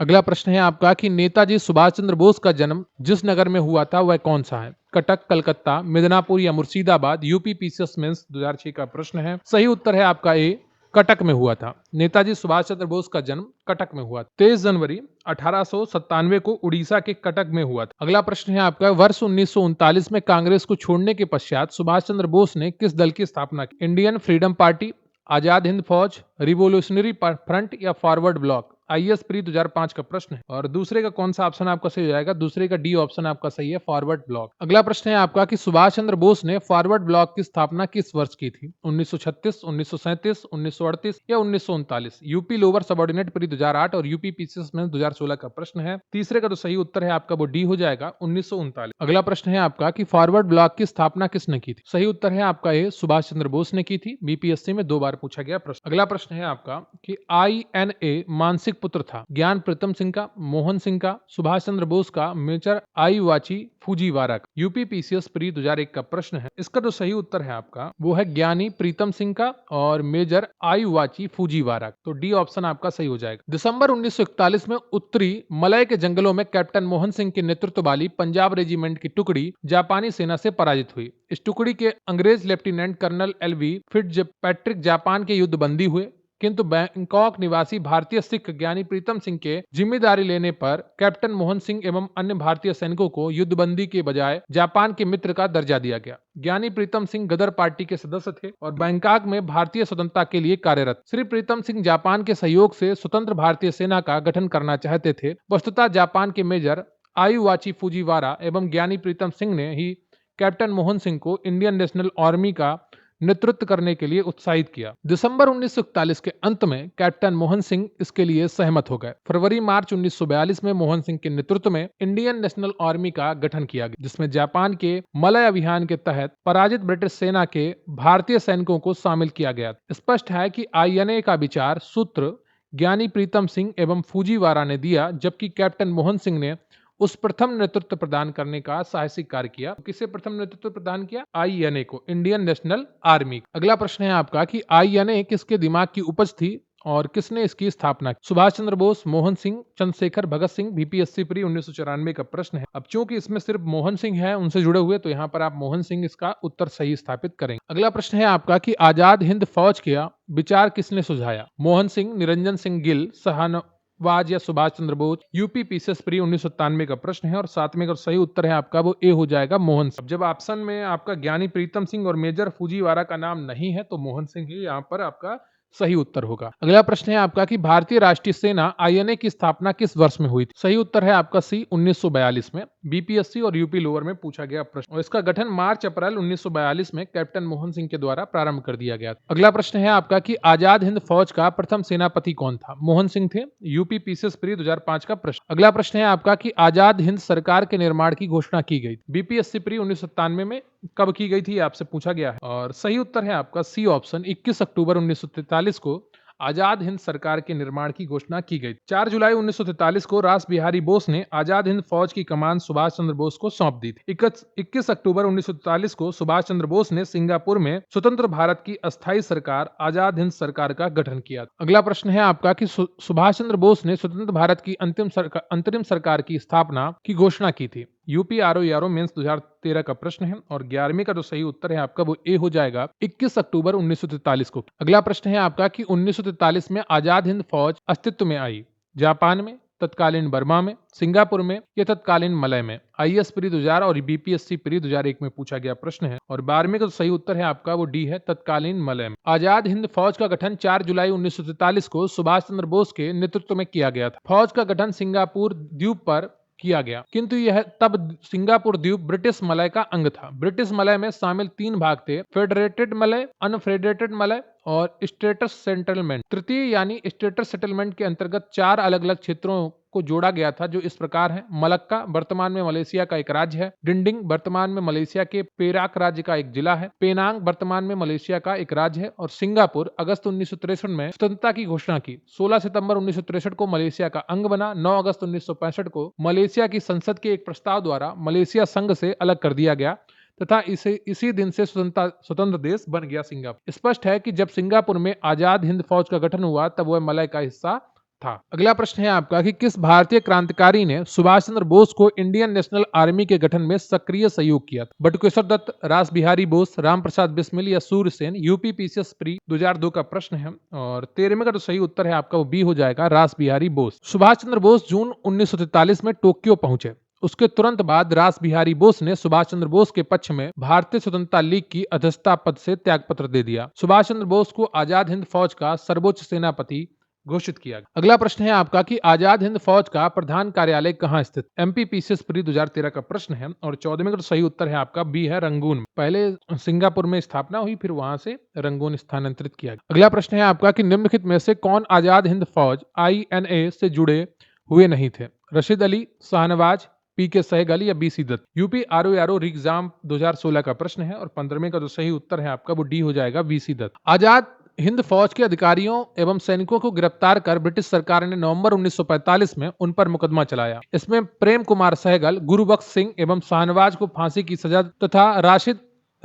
अगला प्रश्न है आपका कि नेताजी सुभाष चंद्र बोस का जन्म जिस नगर में हुआ था वह कौन सा है? कटक, कलकत्ता, मिदनापुर या मुर्शिदाबाद? यूपी पीसीएस मेंस 2006 का प्रश्न है। सही उत्तर है आपका ए, कटक में हुआ था। नेताजी सुभाष चंद्र बोस का जन्म कटक में हुआ। 23 जनवरी 1897 को उड़ीसा के कटक में हुआ था। अगला प्रश्न है आपका, वर्ष 1939 में कांग्रेस को छोड़ने के पश्चात सुभाष चंद्र बोस ने किस दल की स्थापना की? Indian freedom party, Azad Hind फौज, रिवोल्यूशनरी फ्रंट या फॉरवर्ड ब्लॉक? IAS प्री 2005 का प्रश्न है और दूसरे का कौन सा ऑप्शन आपका सही हो जाएगा? दूसरे का डी ऑप्शन आपका सही है, फॉरवर्ड ब्लॉक। अगला प्रश्न है आपका कि सुभाष चंद्र बोस ने फॉरवर्ड ब्लॉक की स्थापना किस वर्ष की थी? 1936, 1937, 1938 या 1939? यूपी लोअर सबऑर्डिनेट प्री 2008 और यूपी पीसीएस में 2016 का प्रश्न है। तीसरे का जो सही उत्तर है आपका वो डी हो जाएगा, 1939। अगला प्रश्न है आपका कि फॉरवर्ड ब्लॉक की स्थापना किसने की थी? सही उत्तर है आपका ए, सुभाष चंद्र बोस ने की थी। बीपीएससी में 2 बार पूछा गया प्रश्न। अगला प्रश्न है आपका कि INA मानसिक पुत्र था? ज्ञान प्रीतम सिंह का, मोहन सिंह का, सुभाष चंद्र बोस का, मेजर आईवाची फूजीवारा का? यूपी पीसीएस प्री 2001 का प्रश्न है। इसका जो सही उत्तर है आपका वो है ज्ञानी प्रीतम सिंह का और मेजर आईवाची फूजीवारा। तो डी ऑप्शन आपका सही हो जाएगा। दिसंबर 1941 में उत्तरी मलय के जंगलों में कैप्टन मोहन सिंह के नेतृत्व वाली पंजाब रेजिमेंट की टुकड़ी जापानी सेना से पराजित हुई। इस टुकड़ी के अंग्रेज लेफ्टिनेंट कर्नल LV फिट्जपैट्रिक जापान के युद्ध बंदी हुए, किंतु बैंकॉक निवासी भारतीय सिख ज्ञानी प्रीतम सिंह के जिम्मेदारी लेने पर कैप्टन मोहन सिंह एवं अन्य भारतीय सैनिकों को युद्धबंदी के बजाय जापान के मित्र का दर्जा दिया गया। ज्ञानी प्रीतम सिंह गदर पार्टी के सदस्य थे और बैंकॉक में भारतीय स्वतंत्रता के लिए कार्यरत। श्री प्रीतम सिंह जापान के सहयोग से स्वतंत्र भारतीय सेना का गठन करना चाहते थे। वस्तुतः जापान के मेजर आईवाची फूजीवारा एवं ज्ञानी प्रीतम सिंह ने ही कैप्टन मोहन सिंह को इंडियन नेशनल आर्मी का नेतृत्व करने के लिए उत्साहित किया। दिसंबर 1941 के अंत में कैप्टन मोहन सिंह इसके लिए सहमत हो गए। फरवरी-मार्च 1942 में मोहन सिंह के नेतृत्व में इंडियन नेशनल आर्मी का गठन किया गया, जिसमें जापान के मलय अभियान के तहत पराजित ब्रिटिश सेना के भारतीय सैनिकों को शामिल किया गया। स्पष्ट है कि INA का विचार सूत्र ज्ञानी प्रीतम सिंह एवं फूजीवारा ने दिया, जबकि कैप्टन मोहन सिंह ने उस प्रथम नेतृत्व प्रदान करने का साहसिक कार्य किया। किसे प्रथम नेतृत्व प्रदान किया? INA को, इंडियन नेशनल आर्मी। अगला प्रश्न है आपका कि INA किसके दिमाग की उपज थी और किसने इसकी स्थापना की? सुभाष चंद्र बोस, मोहन सिंह, चंद्रशेखर भगत सिंह? बीपीएससी प्री 1994 का प्रश्न है। अब चूंकि इसमें सिर्फ मोहन सिंह है उनसे जुड़े हुए, तो यहाँ पर आप मोहन सिंह इसका उत्तर सही स्थापित करेंगे। अगला प्रश्न है आपका कि आजाद हिंद फौज का विचार किसने सुझाया? मोहन सिंह, निरंजन सिंह गिल, वाज या Subhash Chandra Bose? UP PCS pre 1997 का प्रश्न है और सातवें का सही उत्तर है आपका वो ए हो जाएगा, मोहन सिंह। जब ऑप्शन में आपका ज्ञानी प्रीतम सिंह और मेजर फूजीवारा का नाम नहीं है तो मोहन सिंह ही यहाँ पर आपका सही उत्तर होगा। अगला प्रश्न है आपका कि भारतीय राष्ट्रीय सेना INA की स्थापना किस वर्ष में हुई थी? सही उत्तर है आपका सी, 1942 में। बीपीएससी और यूपी लोअर में पूछा गया प्रश्न और इसका गठन मार्च-अप्रैल 1942 में कैप्टन मोहन सिंह के द्वारा प्रारंभ कर दिया गया। अगला प्रश्न है आपका कि आजाद हिंद फौज का प्रथम सेनापति कौन था? मोहन सिंह थे। यूपी पीसीएस प्री 2005 का प्रश्न। अगला प्रश्न है आपका कि आजाद हिंद सरकार के निर्माण की घोषणा की गई? बीपीएससी प्री 1997 में कब की गई थी आपसे पूछा गया है और सही उत्तर है आपका सी ऑप्शन, 21 अक्टूबर 1943 को आजाद हिंद सरकार के निर्माण की घोषणा की गई। 4 जुलाई 1943 को रास बिहारी बोस ने आजाद हिंद फौज की कमान सुभाष चंद्र बोस को सौंप दी थी। 21 अक्टूबर 1943 को सुभाष चंद्र बोस ने सिंगापुर में स्वतंत्र भारत की अस्थायी सरकार आजाद हिंद सरकार का गठन किया। अगला प्रश्न है आपका कि सुभाष चंद्र बोस ने स्वतंत्र भारत की अंतरिम सरकार की स्थापना की घोषणा की थी। यूपी ROARO मेंस 2013 का प्रश्न है और 11वें का जो सही उत्तर है आपका वो ए हो जाएगा, 21 अक्टूबर 1943 को। अगला प्रश्न है आपका कि 1943 में आजाद हिंद फौज अस्तित्व में आई? जापान में, तत्कालीन बर्मा में, सिंगापुर में या तत्कालीन मलय में? IAS प्री 2000 और बीपीएससी प्री 2001 में पूछा गया प्रश्न है और 12वें का जो सही उत्तर है आपका वो डी है, तत्कालीन मलय में। आजाद हिंद फौज का गठन 4 जुलाई 1943 को सुभाष चंद्र बोस के नेतृत्व में किया गया था। फौज का गठन सिंगापुर द्वीप पर किया गया, किंतु यह तब सिंगापुर द्वीप ब्रिटिश मलय का अंग था। ब्रिटिश मलय में शामिल 3 भाग थे: फेडरेटेड मलय, अनफेडरेटेड मलय और स्टेटस सेटलमेंट। तृतीय यानी स्टेटस सेटलमेंट के अंतर्गत 4 अलग अलग क्षेत्रों को जोड़ा गया था, जो इस प्रकार है: मलक्का वर्तमान में मलेशिया का एक राज्य है, डिंडिंग वर्तमान में मलेशिया के पेराक राज्य का एक जिला है, पेनांग वर्तमान में मलेशिया का एक राज्य है, और सिंगापुर अगस्त 1963 में स्वतंत्रता की घोषणा की। 16 सितंबर 1963 को मलेशिया का अंग बना। 9 अगस्त 1965 को मलेशिया की संसद के एक प्रस्ताव द्वारा मलेशिया संघ से अलग कर दिया गया तथा इसी दिन से स्वतंत्र देश बन गया सिंगापुर। स्पष्ट है कि जब सिंगापुर में आजाद हिंद फौज का गठन हुआ तब वह मलय का हिस्सा था। अगला प्रश्न है आपका कि किस भारतीय क्रांतिकारी ने सुभाष चंद्र बोस को इंडियन नेशनल आर्मी के गठन में सक्रिय सहयोग किया? बटुकेश्वर दत्त, रास बिहारी बोस, राम प्रसाद बिस्मिल या Surya Sen? UP PCS pre 2002 का प्रश्न है और 13वें का जो सही उत्तर है आपका वो बी हो जाएगा, रास बिहारी बोस। सुभाष चंद्र बोस जून 1943 में टोक्यो पहुंचे। उसके तुरंत बाद रास बिहारी बोस ने सुभाष चंद्र बोस के पक्ष में भारतीय स्वतंत्रता लीग की अध्यक्षता पद से त्यागपत्र दे दिया। सुभाष चंद्र बोस को आजाद हिंद फौज का सर्वोच्च सेनापति घोषित किया गया। अगला प्रश्न है आपका कि आजाद हिंद फौज का प्रधान कार्यालय कहां स्थित? एमपी पीसीएस प्री 2013 का प्रश्न है और 14वें का सही उत्तर है आपका बी है, रंगून। पहले सिंगापुर में स्थापना हुई, फिर वहां से रंगून स्थानांतरित किया गया। अगला प्रश्न है आपका कि निम्नलिखित में से कौन आजाद हिंद फौज INA से जुड़े हुए नहीं थे? रशीद अली, शाहनवाज, PK सहगल या BC Dutt? UP RORO exam 2016 का प्रश्न है और 15वें का जो सही उत्तर है आपका वो डी हो जाएगा, BC दत्त। आजाद हिंद फौज के अधिकारियों एवं सैनिकों को गिरफ्तार कर ब्रिटिश सरकार ने नवंबर 1945 में उन पर मुकदमा चलाया। इसमें प्रेम कुमार सहगल, गुरुबख्श सिंह एवं शाहनवाज को फांसी की सजा तथा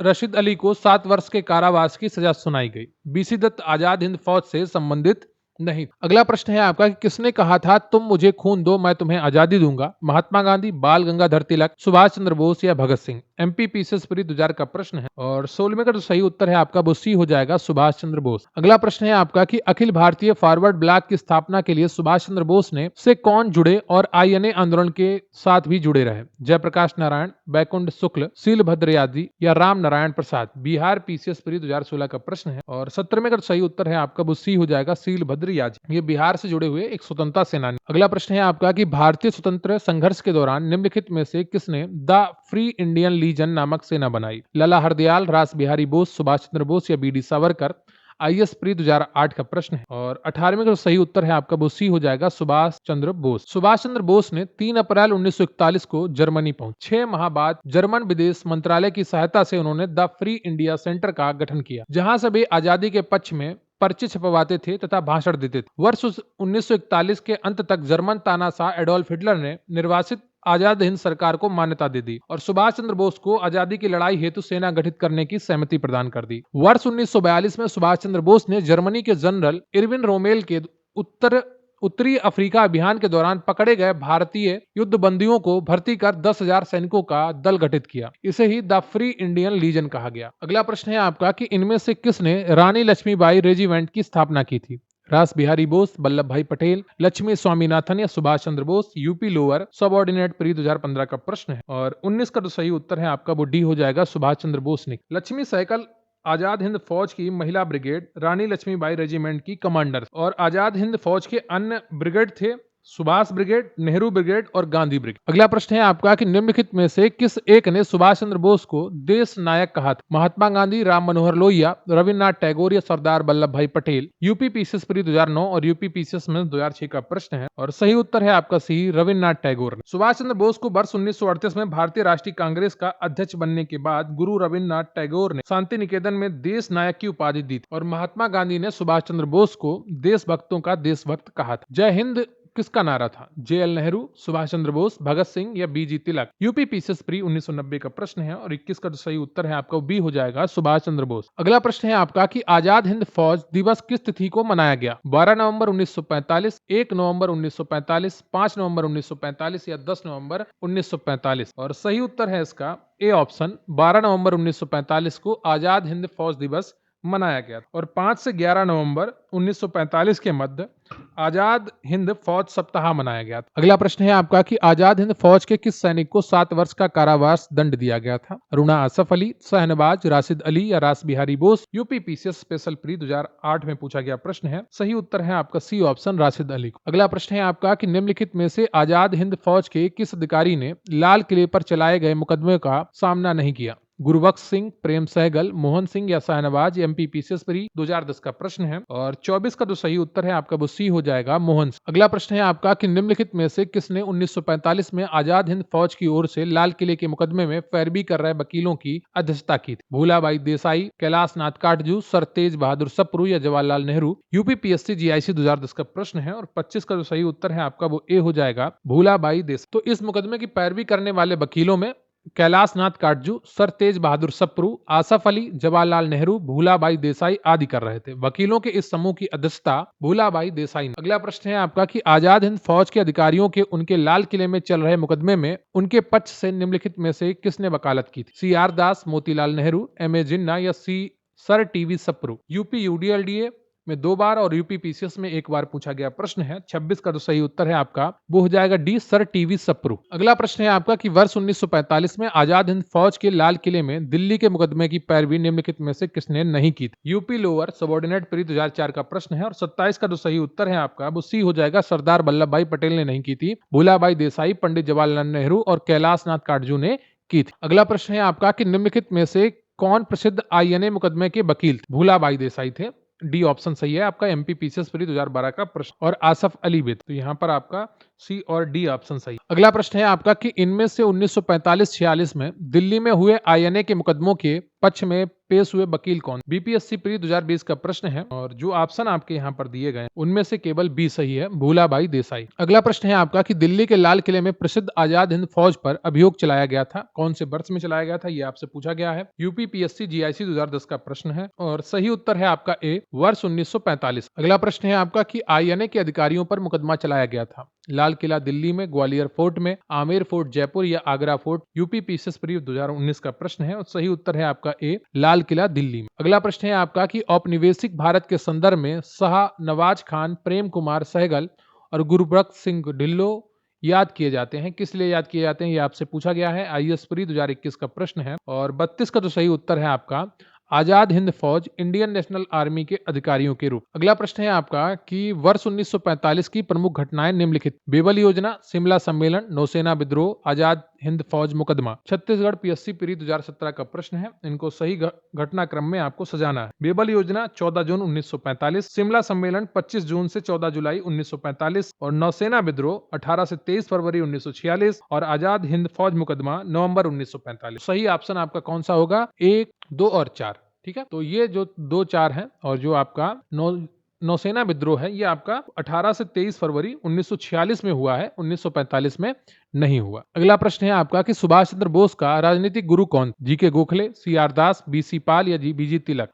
रशीद अली को 7 वर्ष के कारावास की सजा सुनाई गई। BC दत्त आजाद हिंद फौज से संबंधित नहीं। अगला प्रश्न है आपका कि किसने कहा था तुम मुझे खून दो मैं तुम्हें आजादी दूंगा? महात्मा गांधी, बाल गंगाधर तिलक, सुभाष चंद्र बोस या Bhagat Singh? MP PCS pre 2000 का प्रश्न है और 16वें का जो सही उत्तर है आपका वो सी हो जाएगा, सुभाष चंद्र बोस। अगला प्रश्न है आपका कि अखिल भारतीय फॉरवर्ड ब्लॉक की स्थापना के लिए सुभाष चंद्र बोस ने से कौन जुड़े और INA आंदोलन के साथ भी जुड़े रहे? जयप्रकाश नारायण, बैकुंठ शुक्ल, शीलभद्र यादव या राम नारायण प्रसाद? बिहार पीसीएस प्री 2016 का प्रश्न है और 17वें का सही उत्तर है आपका वो सी हो जाएगा, शीलभद्र यादव। ये बिहार से जुड़े हुए एक स्वतंत्रता सेनानी। अगला प्रश्न है आपका कि भारतीय स्वतंत्र संघर्ष के दौरान निम्नलिखित में से किसने द फ्री इंडियन लीजन नामक सेना बनाई? लाला हरदयाल, रास बिहारी बोस, सुभाष चंद्र बोस या BD सावरकर? IS प्री 2008 का प्रश्न है और 18वें का सही उत्तर है आपका वो सी हो जाएगा, सुभाष चंद्र बोस। सुभाष चंद्र बोस ने 3 अप्रैल 1941 को जर्मनी पहुंचे। 6 माह बाद जर्मन विदेश मंत्रालय की सहायता से उन्होंने द फ्री इंडिया सेंटर का गठन किया, जहां से वे आजादी के पक्ष में पर्चे छपवाते थे तथा भाषण देते थे। वर्ष 1941 के अंत तक जर्मन तानाशाह एडोल्फ हिटलर ने निर्वासित आजाद हिंद सरकार को मान्यता दे दी और सुभाष चंद्र बोस को आजादी की लड़ाई हेतु सेना गठित करने की सहमति प्रदान कर दी। वर्ष 1942 में सुभाष चंद्र बोस ने जर्मनी के जनरल इरविन रोमेल के उत्तरी अफ्रीका अभियान के दौरान पकड़े गए भारतीय युद्ध बंदियों को भर्ती कर 10,000 सैनिकों का दल गठित किया। इसे ही द फ्री इंडियन लीजन कहा गया। अगला प्रश्न है आपका कि इनमें से किसने रानी लक्ष्मीबाई रेजिमेंट की स्थापना की थी? रास बिहारी बोस, वल्लभ भाई पटेल, लक्ष्मी स्वामीनाथन या Subhash Chandra Bose? UP lower subordinate pre 2015 का प्रश्न है और 19 का जो सही उत्तर है आपका वो डी हो जाएगा, सुभाष चंद्र बोस ने। लक्ष्मी सहगल आजाद हिंद फौज की महिला ब्रिगेड रानी लक्ष्मीबाई रेजिमेंट की कमांडर और आजाद हिंद फौज के अन्य ब्रिगेड थे सुभाष ब्रिगेड, नेहरू ब्रिगेड और गांधी ब्रिगेड। अगला प्रश्न है आपका कि निम्नलिखित में से किस एक ने सुभाष चंद्र बोस को देश नायक कहा था? महात्मा गांधी, राम मनोहर लोहिया, रविन्द्रनाथ टैगोर या सरदार वल्लभ भाई पटेल? यूपी पीसीएस प्री 2009 और यूपी पीसीएस में 2006 का प्रश्न है और सही उत्तर है आपका सी, रविन्द्रनाथ टैगोर ने। सुभाष चंद्र बोस को वर्ष 1938 में भारतीय राष्ट्रीय कांग्रेस का अध्यक्ष बनने के बाद गुरु रविन्द्रनाथ टैगोर ने शांति निकेतन में देश नायक की उपाधि दी और महात्मा गांधी ने सुभाष चंद्र बोस को देशभक्तों का देशभक्त कहा था। जय हिंद किसका नारा था? JL नेहरू, सुभाष चंद्र बोस, भगत सिंह या BG तिलक? यूपी पीसीएस प्री 1990 का प्रश्न है और 21 का जो सही उत्तर है आपका बी हो जाएगा, सुभाष चंद्र बोस। अगला प्रश्न है आपका कि आजाद हिंद फौज दिवस किस तिथि को मनाया गया? 12 नवंबर 1945, 1 नवंबर 1945, 5 नवंबर 1945 या 10 नवंबर 1945? और सही उत्तर है इसका ए ऑप्शन, 12 नवंबर 1945 को आजाद हिंद फौज दिवस मनाया गया और 5 से 11 नवंबर 1945 के मध्य आजाद हिंद फौज सप्ताह मनाया गया था। अगला प्रश्न है आपका कि आजाद हिंद फौज के किस सैनिक को 7 वर्ष का कारावास दंड दिया गया था? अरुणा आसफ अली, शहनवाज, राशिद अली या रास Bihari Bose? UP PCS special pre 2008 में पूछा गया प्रश्न है। सही उत्तर है आपका सी ऑप्शन राशिद अली। अगला प्रश्न है आपका कि निम्नलिखित में से आजाद हिंद फौज के किस अधिकारी ने लाल किले पर चलाए गए मुकदमे का सामना नहीं किया? गुरबख्श सिंह, प्रेम सहगल, मोहन सिंह या शाहनवाज? एमपी पीसीएस प्री 2010 का प्रश्न है और 24 का जो सही उत्तर है आपका वो सी हो जाएगा, मोहन सिंह। अगला प्रश्न है आपका कि निम्नलिखित में से किसने 1945 में आजाद हिंद फौज की ओर से लाल किले के मुकदमे में पैरवी कर रहे वकीलों की अध्यक्षता की थी? भूलाबाई देसाई, कैलाश नाथ काटजू, सर तेज बहादुर सप्रू या Jawaharlal Nehru? UP PSC GIC 2010 का प्रश्न है और 25 का जो सही उत्तर है आपका वो ए हो जाएगा, भूलाबाई देसाई। तो इस मुकदमे की पैरवी करने वाले वकीलों में कैलाश नाथ काटजू, सर तेज बहादुर सप्रू, आसफ अली, जवाहरलाल नेहरू, भूलाबाई देसाई आदि कर रहे थे। वकीलों के इस समूह की अध्यक्षता भूलाबाई देसाई ने। अगला प्रश्न है आपका कि आजाद हिंद फौज के अधिकारियों के उनके लाल किले में चल रहे मुकदमे में उनके पक्ष से निम्नलिखित में से किसने वकालत की थी? C R Das, Motilal Nehru, M A Jinnah या C sir T B Sapru? UP UDLDA में 2 बार और यूपी पीसीएस में 1 बार पूछा गया प्रश्न है। 26 का जो सही उत्तर है आपका वो हो जाएगा डी, सर टीवी सप्रू। अगला प्रश्न है आपका कि वर्ष 1945 में आजाद हिंद फौज के लाल किले में दिल्ली के मुकदमे की पैरवी निम्नलिखित में से किसने नहीं की थी? यूपी लोअर सबऑर्डिनेट प्री 2004 का प्रश्न है और 27 का जो सही उत्तर है आपका वो सी हो जाएगा, सरदार वल्लभ भाई पटेल ने नहीं की थी, भूलाबाई देसाई, पंडित जवाहरलाल नेहरू और कैलाश नाथ काटजू ने की थी। अगला प्रश्न है आपका कि निम्नलिखित में से कौन प्रसिद्ध आईएनए मुकदमे के वकील थे? भूलाबाई देसाई थे, डी ऑप्शन सही है आपका। एमपी पीसीएस प्री 2012 का प्रश्न और आसफ अली भी, तो यहाँ पर आपका सी और डी ऑप्शन सही। अगला प्रश्न है आपका कि इनमें से 1945-46 में दिल्ली में हुए आईएनए के मुकदमों के पक्ष में पेश हुए वकील कौन? बीपीएससी प्री 2020 का प्रश्न है और जो ऑप्शन आपके यहाँ पर दिए गए उनमें से केवल बी सही है, भूलाबाई देसाई। अगला प्रश्न है आपका कि दिल्ली के लाल किले में प्रसिद्ध आजाद हिंद फौज पर अभियोग चलाया गया था, कौन से वर्ष में चलाया गया था? ये आपसे पूछा गया है। यूपी पीएससी जीआईसी 2010 का प्रश्न है और सही उत्तर है आपका ए, वर्ष 1945। अगला प्रश्न है आपका कि आईएनए के अधिकारियों पर मुकदमा चलाया गया था, लाल किला दिल्ली में, ग्वालियर फोर्ट में, आमेर फोर्ट जयपुर या Agra fort? UP PCS pre 2019 का प्रश्न है और सही उत्तर है आपका ए, लाल किला दिल्ली में। अगला प्रश्न है आपका कि औपनिवेशिक भारत के संदर्भ में शाह नवाज खान, प्रेम कुमार सहगल और गुरबख्श सिंह ढिल्लो याद किए जाते हैं, किस लिए याद किए जाते हैं? ये आपसे पूछा गया है। आईएएस प्री 2021 का प्रश्न है और 32 का जो सही उत्तर है आपका आजाद हिंद फौज, इंडियन नेशनल आर्मी के अधिकारियों के रूप। अगला प्रश्न है आपका कि वर्ष 1945 की प्रमुख घटनाएं निम्नलिखित: बेबल योजना, शिमला सम्मेलन, नौसेना विद्रोह, आजाद हिंद फौज मुकदमा? छत्तीसगढ़ पीएससी प्री 2017 का प्रश्न है, इनको सही घटनाक्रम में आपको सजाना है। बेबल योजना 14 जून 1945, शिमला सम्मेलन 25 जून से 14 जुलाई 1945 और नौसेना विद्रोह 18 से 23 फरवरी 1946 और आजाद हिंद फौज मुकदमा नवंबर 1945। सही ऑप्शन आपका कौन सा होगा? 1, 2 और 4। ठीक है, तो ये जो 2, 4 है और जो आपका नौसेना विद्रोह है ये आपका 18 से 23 फरवरी 1946 में हुआ है, 1945 में नहीं हुआ। अगला प्रश्न है आपका कि सुभाष चंद्र बोस का राजनीतिक गुरु कौन? जीके गोखले, सी आर दास, बीसी पाल या बीजी तिलक?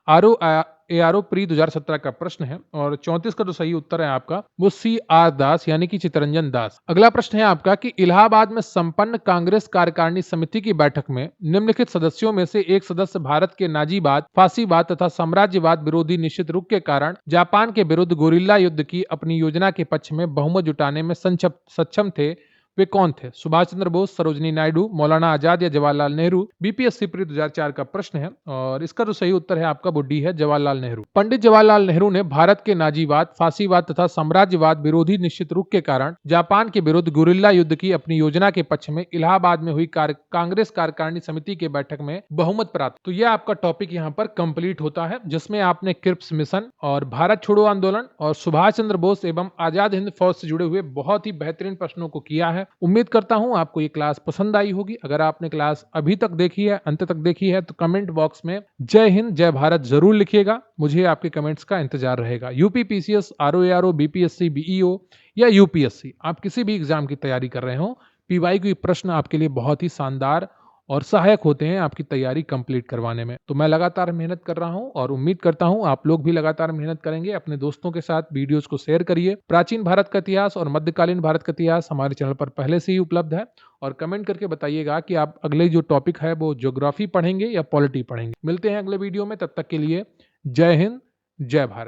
ARO प्री 2017 का प्रश्न है और 34 का जो सही उत्तर है आपका वो सी आर दास यानी कि चित्तरंजन दास। अगला प्रश्न है आपका कि इलाहाबाद में संपन्न कांग्रेस कार्यकारिणी समिति की बैठक में निम्नलिखित सदस्यों में से एक सदस्य भारत के नाजीवाद, फासीवाद तथा साम्राज्यवाद विरोधी निश्चित रुख के कारण जापान के विरुद्ध गोरिल्ला युद्ध की अपनी योजना के पक्ष में बहुमत जुटाने में सक्षम थे, वे कौन थे? सुभाष चंद्र बोस, सरोजनी नायडू, मौलाना आजाद या जवाहरलाल नेहरू? बीपीएससी प्री 2004 का प्रश्न है और इसका जो सही उत्तर है आपका वो डी है, जवाहरलाल नेहरू। पंडित जवाहरलाल नेहरू ने भारत के नाजीवाद, फासीवाद तथा साम्राज्यवाद विरोधी निश्चित रुख के कारण जापान के विरुद्ध गुरिल्ला युद्ध की अपनी योजना के पक्ष में इलाहाबाद में हुई कांग्रेस कार्यकारिणी समिति के बैठक में बहुमत प्राप्त। तो यह आपका टॉपिक यहाँ पर कंप्लीट होता है, जिसमें आपने क्रिप्स मिशन और भारत छोड़ो आंदोलन और सुभाष चंद्र बोस एवं आजाद हिंद फौज से जुड़े हुए बहुत ही बेहतरीन प्रश्नों को किया है। उम्मीद करता हूं आपको ये क्लास पसंद आई होगी। अगर आपने क्लास अभी तक देखी है, अंत तक देखी है, तो कमेंट बॉक्स में जय हिंद जय भारत जरूर लिखिएगा, मुझे आपके कमेंट्स का इंतजार रहेगा। UP PCS, RO, BPSC, BEO या यूपीएससी, आप किसी भी एग्जाम की तैयारी कर रहे हो, पीवाईक्यू प्रश्न आपके लिए बहुत ही शानदार और सहायक होते हैं आपकी तैयारी कंप्लीट करवाने में। तो मैं लगातार मेहनत कर रहा हूं और उम्मीद करता हूं आप लोग भी लगातार मेहनत करेंगे। अपने दोस्तों के साथ वीडियोस को शेयर करिए। प्राचीन भारत का इतिहास और मध्यकालीन भारत का इतिहास हमारे चैनल पर पहले से ही उपलब्ध है और कमेंट करके बताइएगा कि आप अगले जो टॉपिक है वो ज्योग्राफी पढ़ेंगे या पॉलिटी पढ़ेंगे। मिलते हैं अगले वीडियो में, तब तक के लिए जय हिंद, जय भारत।